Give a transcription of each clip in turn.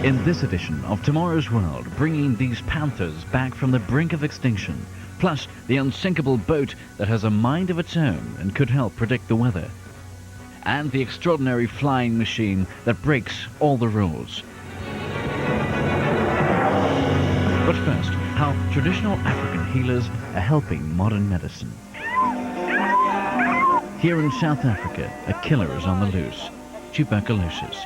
In this edition of Tomorrow's World, bringing these panthers back from the brink of extinction, plus the unsinkable boat that has a mind of its own and could help predict the weather, and the extraordinary flying machine that breaks all the rules. But first, how traditional African healers are helping modern medicine. Here in South Africa, a killer is on the loose: tuberculosis.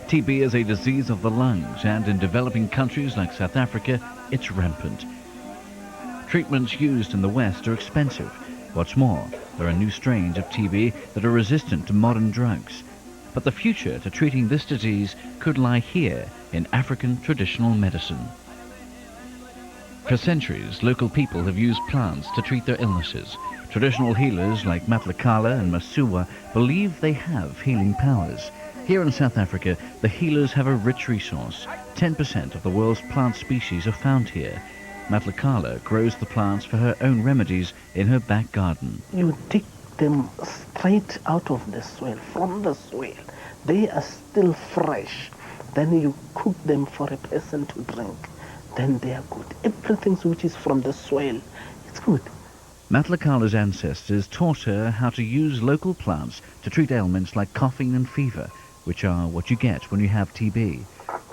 TB is a disease of the lungs, and in developing countries like South Africa, it's rampant. Treatments used in the West are expensive. What's more, there are new strains of TB that are resistant to modern drugs. But the future to treating this disease could lie here in African traditional medicine. For centuries, local people have used plants to treat their illnesses. Traditional healers like Matlakala and Masuwa believe they have healing powers. Here in South Africa, the healers have a rich resource. 10% of the world's plant species are found here. Matlakala grows the plants for her own remedies in her back garden. You dig them straight out of the soil, from the soil. They are still fresh. Then you cook them for a person to drink. Then they are good. Everything which is from the soil, it's good. Matlakala's ancestors taught her how to use local plants to treat ailments like coughing and fever, which are what you get when you have TB.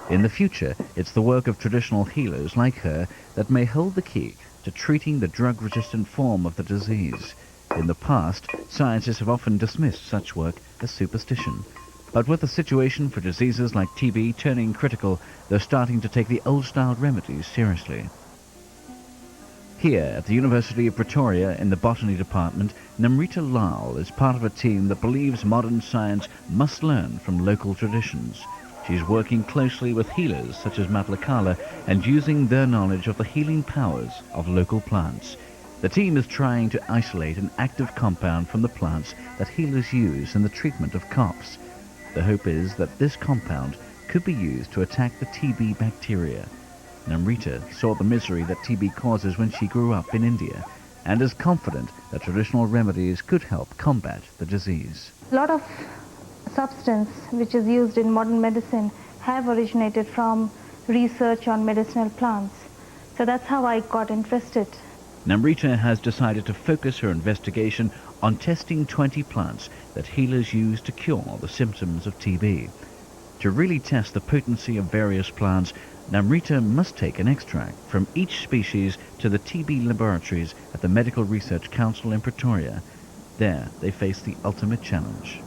In the future, it's the work of traditional healers like her that may hold the key to treating the drug-resistant form of the disease. In the past, scientists have often dismissed such work as superstition. But with the situation for diseases like TB turning critical, they're starting to take the old-style remedies seriously. Here at the University of Pretoria in the Botany Department, Namrita Lal is part of a team that believes modern science must learn from local traditions. She's working closely with healers such as Matlakala and using their knowledge of the healing powers of local plants. The team is trying to isolate an active compound from the plants that healers use in the treatment of coughs. The hope is that this compound could be used to attack the TB bacteria. Namrita saw the misery that TB causes when she grew up in India and is confident that traditional remedies could help combat the disease. A lot of substance which is used in modern medicine have originated from research on medicinal plants. So that's how I got interested. Namrita has decided to focus her investigation on testing 20 plants that healers use to cure the symptoms of TB. To really test the potency of various plants, Namrita must take an extract from each species to the TB laboratories at the Medical Research Council in Pretoria. There, they face the ultimate challenge.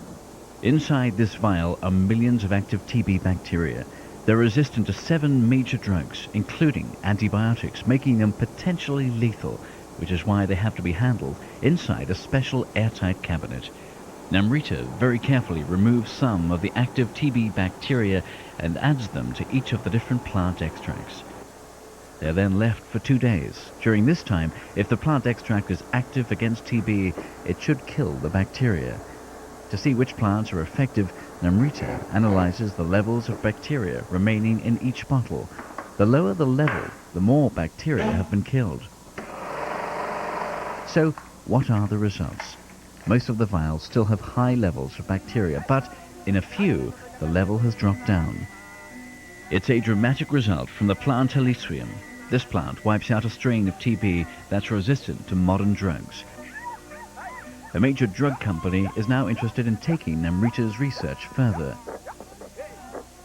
Inside this vial are millions of active TB bacteria. They're resistant to 7 major drugs, including antibiotics, making them potentially lethal, which is why they have to be handled inside a special airtight cabinet. Namrita very carefully removes some of the active TB bacteria and adds them to each of the different plant extracts. They're then left for 2 days. During this time, if the plant extract is active against TB, it should kill the bacteria. To see which plants are effective, Namrita analyzes the levels of bacteria remaining in each bottle. The lower the level, the more bacteria have been killed. So, what are the results? Most of the vials still have high levels of bacteria, but in a few, the level has dropped down. It's a dramatic result from the plant Helicerium. This plant wipes out a strain of TB that's resistant to modern drugs. A major drug company is now interested in taking Namrita's research further.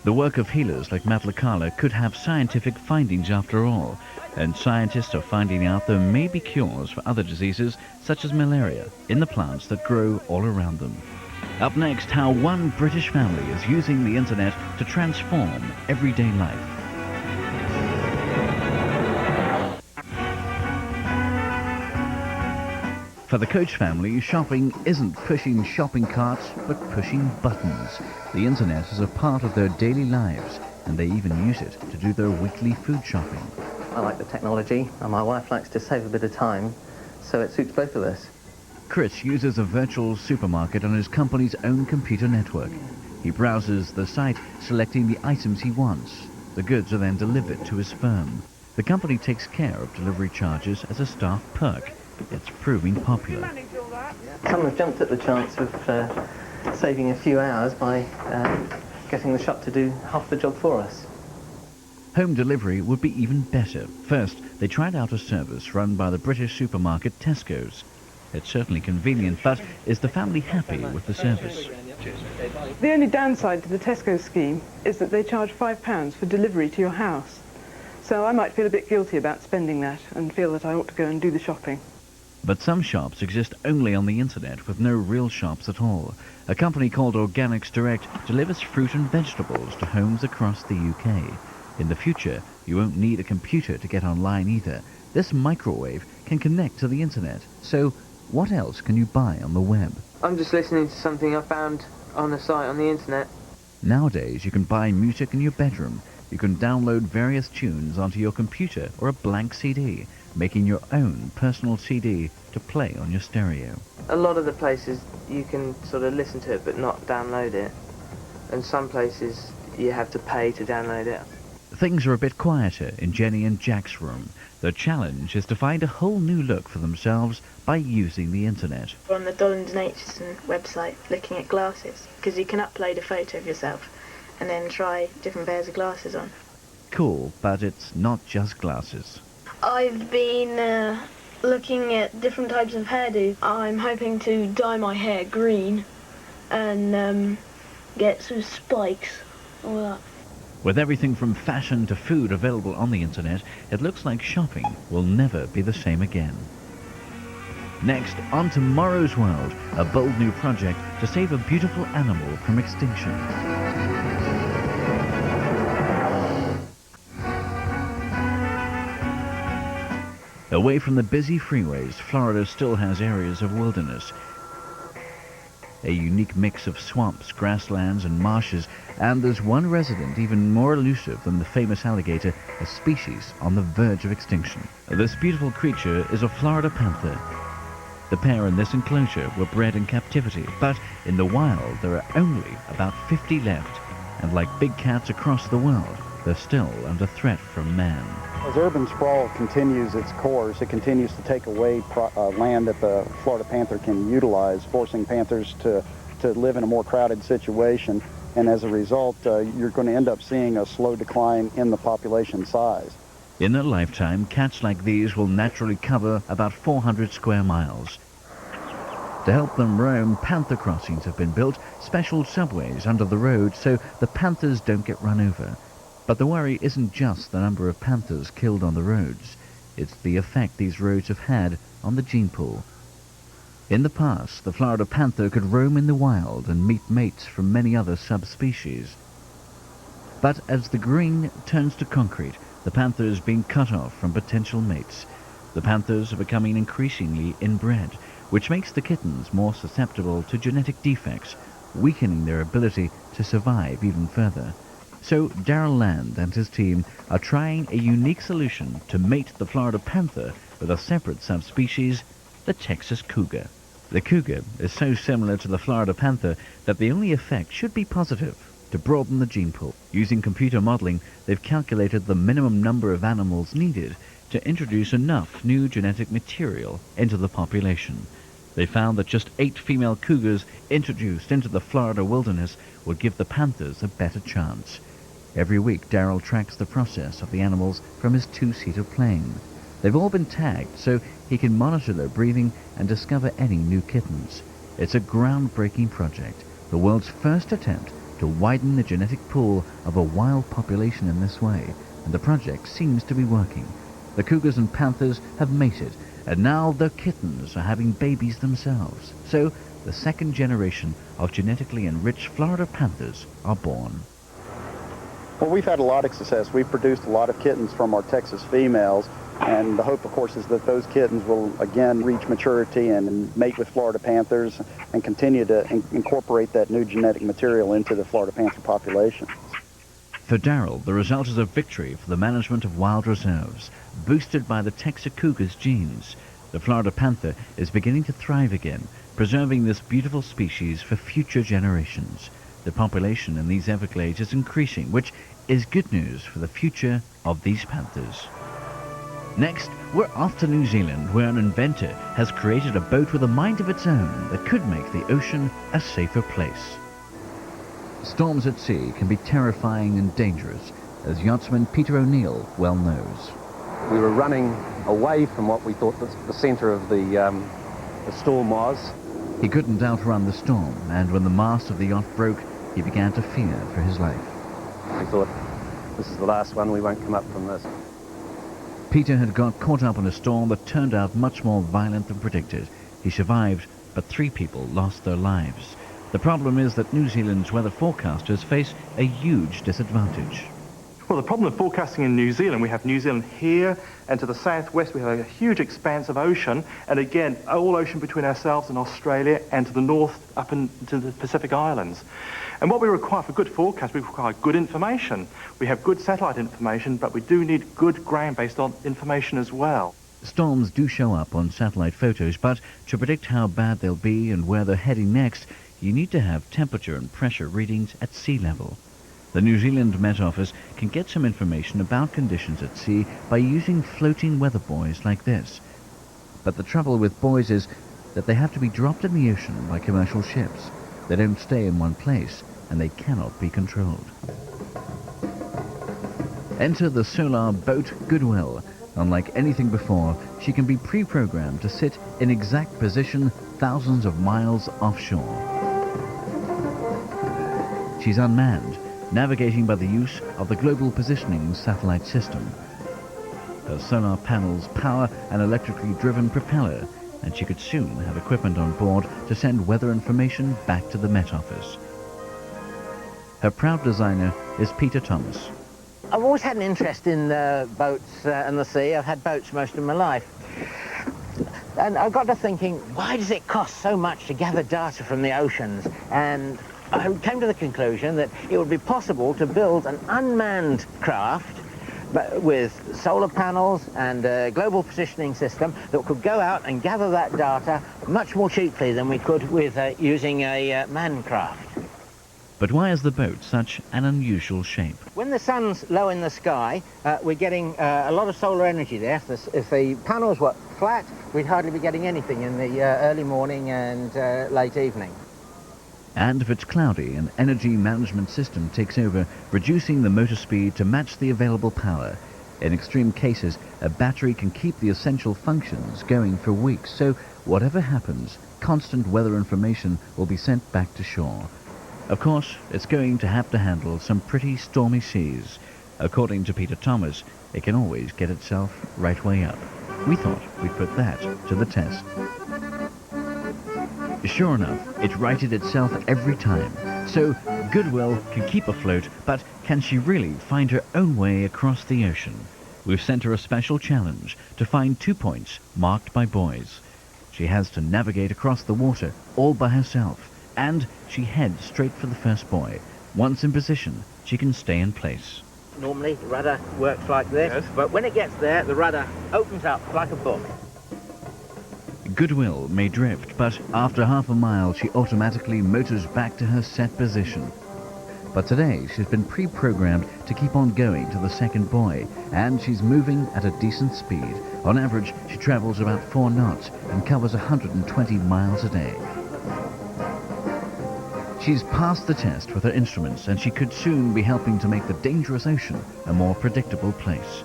The work of healers like Matlakala could have scientific findings after all, and scientists are finding out there may be cures for other diseases such as malaria in the plants that grow all around them. Up next, how one British family is using the internet to transform everyday life. For the Coach family, shopping isn't pushing shopping carts, but pushing buttons. The internet is a part of their daily lives, and they even use it to do their weekly food shopping. I like the technology, and my wife likes to save a bit of time, so it suits both of us. Chris uses a virtual supermarket on his company's own computer network. He browses the site, selecting the items he wants. The goods are then delivered to his firm. The company takes care of delivery charges as a staff perk. It's proving popular. Some have jumped at the chance of saving a few hours by getting the shop to do half the job for us. Home delivery would be even better. First, they tried out a service run by the British supermarket Tesco's. It's certainly convenient, but is the family happy with the service? The only downside to the Tesco scheme is that they charge £5 for delivery to your house. So I might feel a bit guilty about spending that and feel that I ought to go and do the shopping. But some shops exist only on the internet with no real shops at all. A company called Organics Direct delivers fruit and vegetables to homes across the UK. In the future, you won't need a computer to get online either. This microwave can connect to the internet. So what else can you buy on the web? I'm just listening to something I found on a site on the internet. Nowadays, you can buy music in your bedroom. You can download various tunes onto your computer or a blank CD, making your own personal CD to play on your stereo. A lot of the places you can sort of listen to it but not download it. And some places you have to pay to download it. Things are a bit quieter in Jenny and Jack's room. The challenge is to find a whole new look for themselves by using the internet. We're on the Dollins Natureson website looking at glasses, because you can upload a photo of yourself and then try different pairs of glasses on. Cool, but it's not just glasses. I've been looking at different types of hairdo. I'm hoping to dye my hair green and get some spikes, all that. With everything from fashion to food available on the internet, it looks like shopping will never be the same again. Next, on Tomorrow's World, a bold new project to save a beautiful animal from extinction. Away from the busy freeways, Florida still has areas of wilderness. A unique mix of swamps, grasslands and marshes, and there's one resident even more elusive than the famous alligator, a species on the verge of extinction. This beautiful creature is a Florida panther. The pair in this enclosure were bred in captivity, but in the wild there are only about 50 left, and like big cats across the world, they're still under threat from man. As urban sprawl continues its course, it continues to take away land that the Florida panther can utilize, forcing panthers to live in a more crowded situation. And as a result, you're going to end up seeing a slow decline in the population size. In their lifetime, cats like these will naturally cover about 400 square miles. To help them roam, panther crossings have been built, special subways under the road so the panthers don't get run over. But the worry isn't just the number of panthers killed on the roads, it's the effect these roads have had on the gene pool. In the past, the Florida panther could roam in the wild and meet mates from many other subspecies. But as the green turns to concrete, the panther is being cut off from potential mates. The panthers are becoming increasingly inbred, which makes the kittens more susceptible to genetic defects, weakening their ability to survive even further. So Darrell Land and his team are trying a unique solution to mate the Florida panther with a separate subspecies, the Texas cougar. The cougar is so similar to the Florida panther that the only effect should be positive, to broaden the gene pool. Using computer modeling, they've calculated the minimum number of animals needed to introduce enough new genetic material into the population. They found that just 8 female cougars introduced into the Florida wilderness would give the panthers a better chance. Every week, Darrell tracks the process of the animals from his 2-seater plane. They've all been tagged so he can monitor their breathing and discover any new kittens. It's a groundbreaking project, the world's first attempt to widen the genetic pool of a wild population in this way, and the project seems to be working. The cougars and panthers have mated, and now their kittens are having babies themselves. So the second generation of genetically enriched Florida panthers are born. Well, we've had a lot of success. We've produced a lot of kittens from our Texas females, and the hope, of course, is that those kittens will again reach maturity and mate with Florida panthers and continue to incorporate that new genetic material into the Florida panther population. For Darrell, the result is a victory for the management of wild reserves, boosted by the Texas cougar's genes. The Florida panther is beginning to thrive again, preserving this beautiful species for future generations. The population in these Everglades is increasing, which is good news for the future of these panthers. Next, we're off to New Zealand, where an inventor has created a boat with a mind of its own that could make the ocean a safer place. Storms at sea can be terrifying and dangerous, as yachtsman Peter O'Neill well knows. We were running away from what we thought the centre of the storm was. He couldn't outrun the storm, and when the mast of the yacht broke, he began to fear for his life. We thought, this is the last one, we won't come up from this. Peter had got caught up in a storm that turned out much more violent than predicted. He survived, but 3 people lost their lives. The problem is that New Zealand's weather forecasters face a huge disadvantage. Well, the problem of forecasting in New Zealand, we have New Zealand here, and to the southwest we have a huge expanse of ocean, and again, all ocean between ourselves and Australia, and to the north up into the Pacific Islands. And what we require for good forecast, we require good information. We have good satellite information, but we do need good ground-based information as well. Storms do show up on satellite photos, but to predict how bad they'll be and where they're heading next, you need to have temperature and pressure readings at sea level. The New Zealand Met Office can get some information about conditions at sea by using floating weather buoys like this. But the trouble with buoys is that they have to be dropped in the ocean by commercial ships. They don't stay in one place, and they cannot be controlled. Enter the solar boat Goodwill. Unlike anything before, she can be pre-programmed to sit in exact position thousands of miles offshore. She's unmanned, navigating by the use of the Global Positioning Satellite System. Her solar panels power an electrically driven propeller, and she could soon have equipment on board to send weather information back to the Met Office. Her proud designer is Peter Thomas. I've always had an interest in boats and the sea. I've had boats most of my life. And I got to thinking, why does it cost so much to gather data from the oceans? And I came to the conclusion that it would be possible to build an unmanned craft but with solar panels and a global positioning system that could go out and gather that data much more cheaply than we could with using a manned craft. But why is the boat such an unusual shape? When the sun's low in the sky, we're getting a lot of solar energy there. If the panels were flat, we'd hardly be getting anything in the early morning and late evening. And if it's cloudy, an energy management system takes over, reducing the motor speed to match the available power. In extreme cases, a battery can keep the essential functions going for weeks, so whatever happens, constant weather information will be sent back to shore. Of course, it's going to have to handle some pretty stormy seas. According to Peter Thomas, it can always get itself right way up. We thought we'd put that to the test. Sure enough, it righted itself every time. So Goodwill can keep afloat, but can she really find her own way across the ocean? We've sent her a special challenge to find 2 points marked by buoys. She has to navigate across the water all by herself, and she heads straight for the first buoy. Once in position, she can stay in place. Normally, the rudder works like this, yes, but when it gets there, the rudder opens up like a book. Goodwill may drift, but after half a mile she automatically motors back to her set position. But today she's been pre-programmed to keep on going to the second buoy, and she's moving at a decent speed. On average, she travels about 4 knots and covers 120 miles a day. She's passed the test with her instruments, and she could soon be helping to make the dangerous ocean a more predictable place.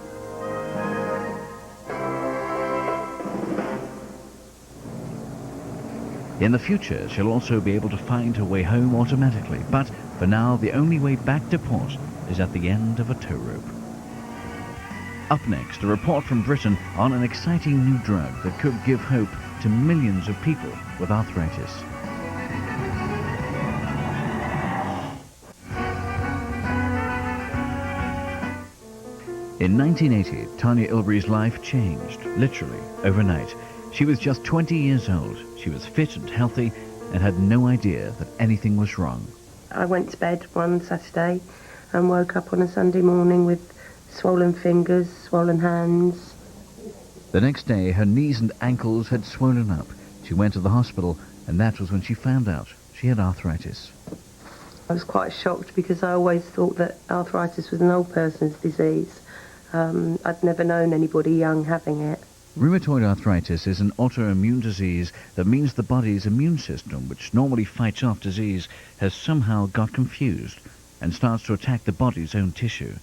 In the future, she'll also be able to find her way home automatically, but for now, the only way back to port is at the end of a tow rope. Up next, a report from Britain on an exciting new drug that could give hope to millions of people with arthritis. In 1980, Tanya Ilbury's life changed, literally, overnight. She was just 20 years old. She was fit and healthy and had no idea that anything was wrong. I went to bed one Saturday and woke up on a Sunday morning with swollen fingers, swollen hands. The next day, her knees and ankles had swollen up. She went to the hospital, and that was when she found out she had arthritis. I was quite shocked because I always thought that arthritis was an old person's disease. I'd never known anybody young having it. Rheumatoid arthritis is an autoimmune disease that means the body's immune system, which normally fights off disease, has somehow got confused and starts to attack the body's own tissue.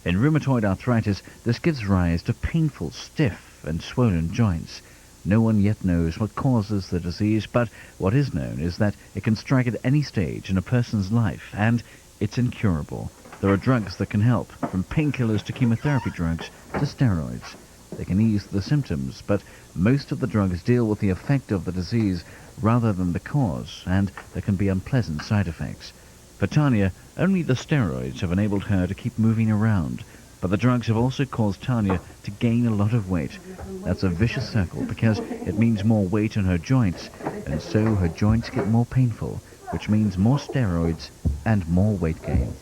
In rheumatoid arthritis, this gives rise to painful, stiff and swollen joints. No one yet knows what causes the disease, but what is known is that it can strike at any stage in a person's life, and it's incurable. There are drugs that can help, from painkillers to chemotherapy drugs to steroids. They can ease the symptoms, but most of the drugs deal with the effect of the disease rather than the cause, and there can be unpleasant side effects. For Tanya, only the steroids have enabled her to keep moving around, but the drugs have also caused Tanya to gain a lot of weight. That's a vicious circle because it means more weight on her joints, and so her joints get more painful, which means more steroids and more weight gain.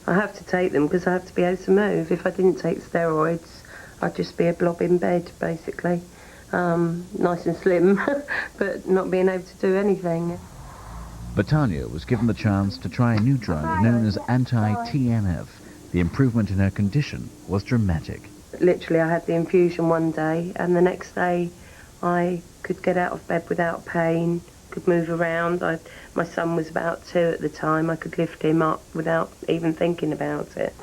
I have to take them because I have to be able to move. If I didn't take steroids, I'd just be a blob in bed, basically. Nice and slim, but not being able to do anything. But Tanya was given the chance to try a new drug known as anti-TNF. The improvement in her condition was dramatic. Literally, I had the infusion one day, and the next day I could get out of bed without pain, could move around. My son was about 2 at the time. I could lift him up without even thinking about it.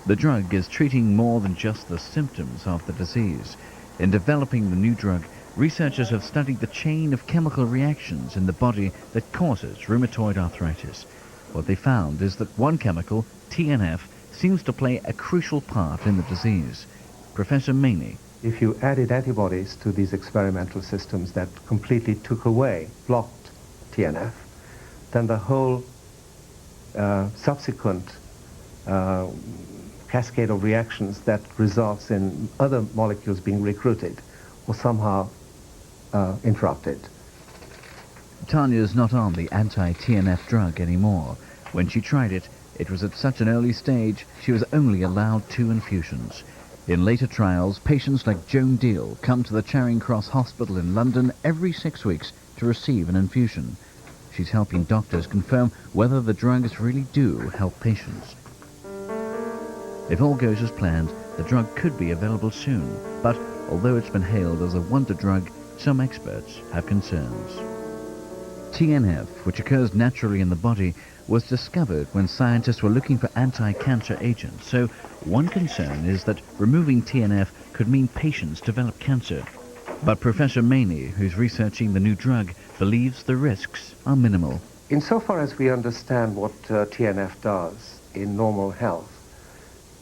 The drug is treating more than just the symptoms of the disease. In developing the new drug, researchers have studied the chain of chemical reactions in the body that causes rheumatoid arthritis. What they found is that one chemical, TNF, seems to play a crucial part in the disease. Professor Maney. If you added antibodies to these experimental systems that completely took away, blocked TNF, then the whole subsequent cascade of reactions that results in other molecules being recruited or somehow interrupted. Tanya's not on the anti-TNF drug anymore. When she tried it, it was at such an early stage she was only allowed 2 infusions. In later trials, patients like Joan Deal come to the Charing Cross Hospital in London every 6 weeks to receive an infusion. She's helping doctors confirm whether the drugs really do help patients. If all goes as planned, the drug could be available soon, but although it's been hailed as a wonder drug, some experts have concerns. TNF, which occurs naturally in the body, was discovered when scientists were looking for anti-cancer agents, so one concern is that removing TNF could mean patients develop cancer. But Professor Maney, who's researching the new drug, believes the risks are minimal. Insofar as we understand what TNF does in normal health,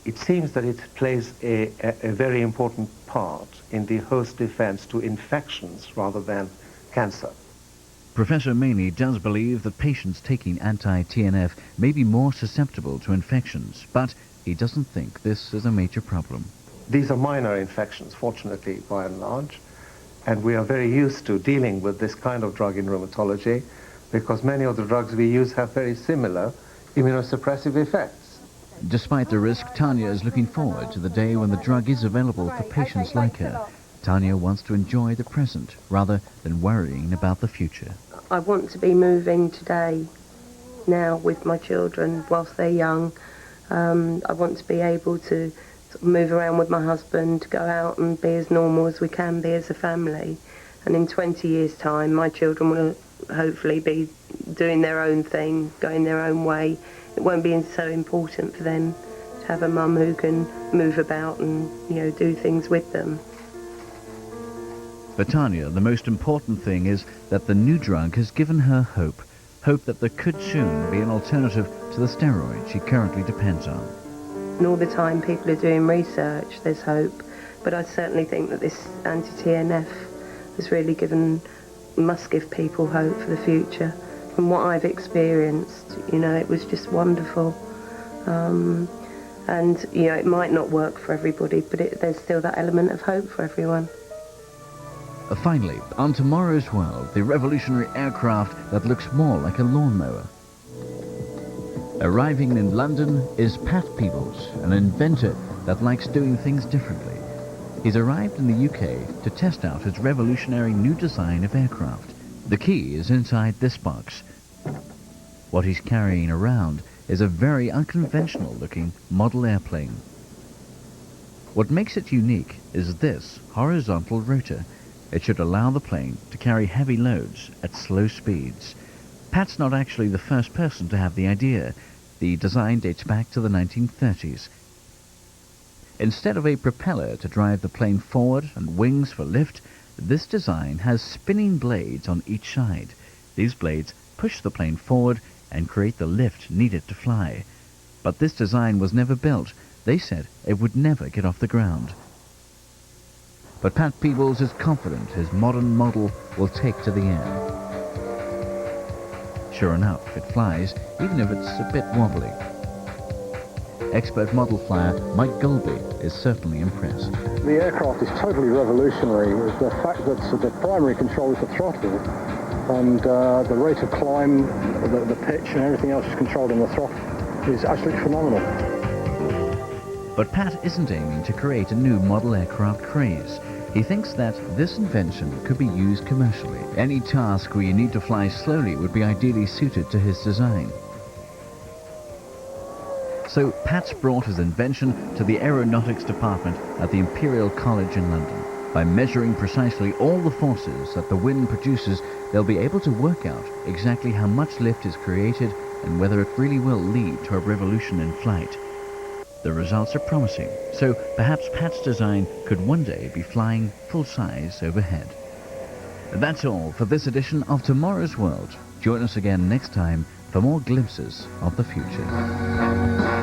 it seems that it plays a very important part in the host defense to infections rather than cancer. Professor Maney does believe that patients taking anti-TNF may be more susceptible to infections, but he doesn't think this is a major problem. These are minor infections, fortunately, by and large, and we are very used to dealing with this kind of drug in rheumatology because many of the drugs we use have very similar immunosuppressive effects. Despite the risk, Tanya is looking forward to the day when the drug is available for patients like her. Tanya wants to enjoy the present rather than worrying about the future. I want to be moving today, now, with my children whilst they're young. I want to be able to move around with my husband, go out and be as normal as we can be as a family. And in 20 years' time, my children will hopefully be doing their own thing, going their own way. It won't be so important for them to have a mum who can move about and, do things with them. For Tanya, the most important thing is that the new drug has given her hope that there could soon be an alternative to the steroid she currently depends on. And all the time people are doing research, there's hope, but I certainly think that this anti-TNF has really must give people hope for the future. From what I've experienced, it was just wonderful. And, it might not work for everybody, but there's still that element of hope for everyone. Finally, on tomorrow's world, the revolutionary aircraft that looks more like a lawnmower. Arriving in London is Pat Peebles, an inventor that likes doing things differently. He's arrived in the UK to test out his revolutionary new design of aircraft. The key is inside this box. What he's carrying around is a very unconventional-looking model airplane. What makes it unique is this horizontal rotor. It should allow the plane to carry heavy loads at slow speeds. Pat's not actually the first person to have the idea. The design dates back to the 1930s. Instead of a propeller to drive the plane forward and wings for lift, this design has spinning blades on each side. These blades push the plane forward and create the lift needed to fly. But this design was never built. They said it would never get off the ground. But Pat Peebles is confident his modern model will take to the air. Sure enough, it flies, even if it's a bit wobbly. Expert model flyer Mike Golby is certainly impressed. The aircraft is totally revolutionary. The fact that the primary control is the throttle, and the rate of climb, the pitch and everything else is controlled on the throttle is absolutely phenomenal. But Pat isn't aiming to create a new model aircraft craze. He thinks that this invention could be used commercially. Any task where you need to fly slowly would be ideally suited to his design. So Pat's brought his invention to the aeronautics department at the Imperial College in London. By measuring precisely all the forces that the wind produces, they'll be able to work out exactly how much lift is created and whether it really will lead to a revolution in flight. The results are promising, so perhaps Pat's design could one day be flying full size overhead. That's all for this edition of Tomorrow's World. Join us again next time for more glimpses of the future.